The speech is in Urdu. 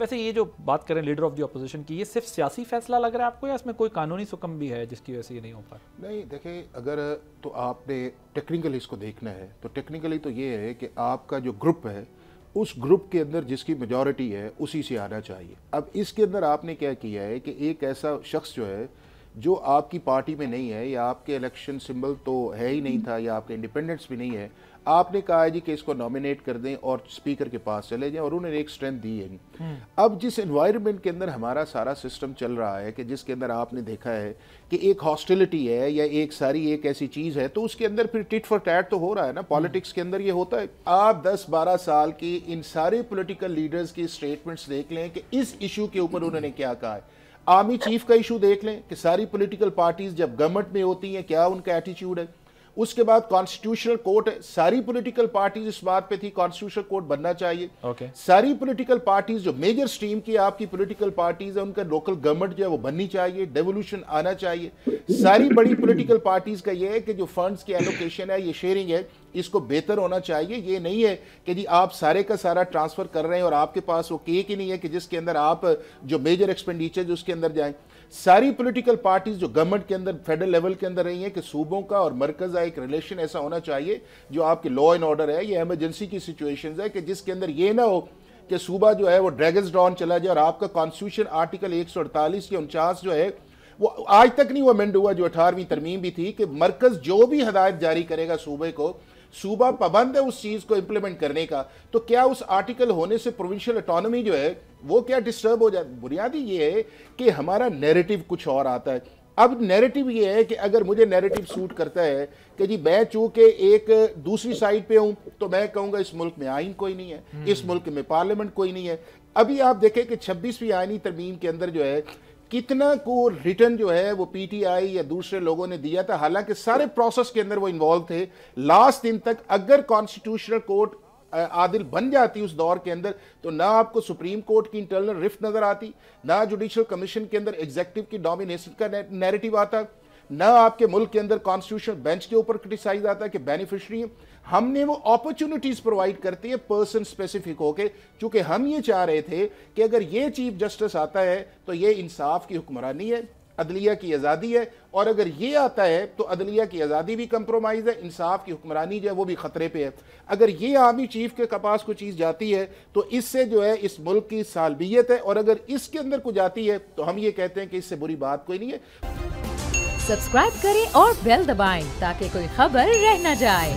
ویسے یہ جو بات کریں لیڈر آف دی اپوزیشن کی، یہ صرف سیاسی فیصلہ لگ رہا ہے آپ کو یا اس میں کوئی قانونی سکم بھی ہے جس کی وجہ سے یہ نہیں ہو پا رہا؟ نہیں دیکھیں، اگر تو آپ نے ٹیکنیکلی اس کو دیکھنا ہے تو ٹیکنیکلی تو یہ ہے کہ آپ کا جو گروپ ہے اس گروپ کے اندر جس کی میجورٹی ہے اسی سے آنا چاہیے۔ اب اس کے اندر آپ نے کیا کیا ہے کہ ایک ایسا شخص جو ہے جو آپ کی پارٹی میں نہیں ہے یا آپ کے الیکشن سمبل تو ہے ہی نہیں تھا یا آپ کے انڈیپینڈنس بھی نہیں ہے، آپ نے کہا ہے جی کہ اس کو نامینیٹ کر دیں اور اسپیکر کے پاس چلے جائیں، اور انہوں نے ایک اسٹرینتھ دی ہے۔ اب جس انوائرمنٹ کے اندر ہمارا سارا سسٹم چل رہا ہے کہ جس کے اندر آپ نے دیکھا ہے کہ ایک ہاسٹیلٹی ہے یا ایک ایسی چیز ہے، تو اس کے اندر پھر ٹٹ فار ٹیٹ تو ہو رہا ہے نا۔ پالیٹکس کے اندر یہ ہوتا ہے۔ آپ 10-12 سال کی ان سارے پولیٹیکل لیڈرز کی اسٹیٹمنٹس دیکھ لیں کہ اس ایشو کے اوپر انہوں نے کیا کہا ہے۔ آرمی چیف کا ایشو دیکھ لیں کہ ساری پولیٹیکل پارٹیز جب گورنمنٹ میں ہوتی ہیں کیا ان کا ایٹیچیوڈ ہے۔ اس کے بعد کانسٹیٹیوشنل کورٹ ہے، ساری پولیٹیکل پارٹیز اس بات پہ تھی کانسٹیٹیوشنل کورٹ بننا چاہیے۔ ساری پولیٹیکل پارٹیز جو میجر سٹریم کی آپ کی پولیٹیکل پارٹیز ہیں ان کا لوکل گورنمنٹ جو ہے وہ بننی چاہیے، ڈیولوشن آنا چاہیے۔ ساری بڑی پولیٹیکل پارٹیز کا یہ ہے کہ جو فنڈز کی ایلوکیشن ہے، یہ شیئرنگ ہے، اس کو بہتر ہونا چاہیے۔ یہ نہیں ہے کہ جی آپ سارے کا سارا ٹرانسفر کر رہے ہیں اور آپ کے پاس وہ کیک ہی نہیں ہے کہ جس کے اندر آپ جو میجر ایکسپینڈیچر جو اس کے اندر جائیں۔ ساری پولیٹیکل پارٹیز جو گورنمنٹ کے اندر فیڈرل لیول کے اندر رہی ہیں کہ صوبوں کا اور مرکز کا ایک ریلیشن ایسا ہونا چاہیے جو آپ کے لا اینڈ آرڈر ہے، یہ ایمرجنسی کی سچویشنز ہے کہ جس کے اندر یہ نہ ہو کہ صوبہ جو ہے وہ ڈریگنز ڈاؤن چلا جائے اور آپ کا کانسٹیٹیوشن آرٹیکل 148 یا 49 جو ہے وہ آج تک نہیں وہ امینڈ ہوا، جو 18ویں ترمیم بھی تھی کہ مرکز جو بھی ہدایت جاری کرے گا صوبے کو، صوبہ پابند ہے اس چیز کو امپلیمنٹ کرنے کا، تو کیا اس آرٹیکل ہونے سے پروونشل اٹانومی جو ہے وہ کیا ڈسٹرب ہو جائے؟ بنیادی یہ ہے کہ ہمارا نیریٹو کچھ اور آتا ہے۔ اب نیریٹو یہ ہے کہ اگر مجھے نیریٹو سوٹ کرتا ہے کہ جی میں چونکہ ایک دوسری سائڈ پہ ہوں تو میں کہوں گا اس ملک میں آئین کوئی نہیں ہے، اس ملک میں پارلیمنٹ کوئی نہیں ہے۔ ابھی آپ دیکھیں کہ 26ویں آئینی ترمیم کے اندر جو ہے کتنا کو ریٹن جو ہے وہ پی ٹی آئی یا دوسرے لوگوں نے دیا تھا، حالانکہ سارے پروسیس کے اندر وہ انوالو تھے۔ لاسٹ دن تک اگر کانسٹیٹیوشنل کورٹ عادل بن جاتی اس دور کے اندر تو نہ آپ کو سپریم کورٹ کی انٹرنل رفٹ نظر آتی، نہ جوڈیشل کمیشن کے اندر ایگزیکٹو کی ڈومینیشن کا نیریٹو آتا، نہ آپ کے ملک کے اندر کانسٹیٹیوشنل بینچ کے اوپر کرٹیسائز آتا کہ بینیفیشری ہیں۔ ہم نے وہ اپرچونٹیز پرووائڈ کرتی ہے پرسن سپیسیفک ہو کے، چونکہ ہم یہ چاہ رہے تھے کہ اگر یہ چیف جسٹس آتا ہے تو یہ انصاف کی حکمرانی ہے، عدلیہ کی آزادی ہے، اور اگر یہ آتا ہے تو عدلیہ کی آزادی بھی کمپرومائز ہے، انصاف کی حکمرانی جو ہے وہ بھی خطرے پہ ہے۔ اگر یہ آرمی چیف کے پاس کوئی چیز جاتی ہے تو اس سے جو ہے اس ملک کی سالمیت ہے، اور اگر اس کے اندر کوئی جاتی ہے تو ہم یہ کہتے ہیں کہ اس سے بری بات کوئی نہیں ہے۔ سبسکرائب کریں اور بیل دبائیں تاکہ کوئی خبر رہ نہ جائے۔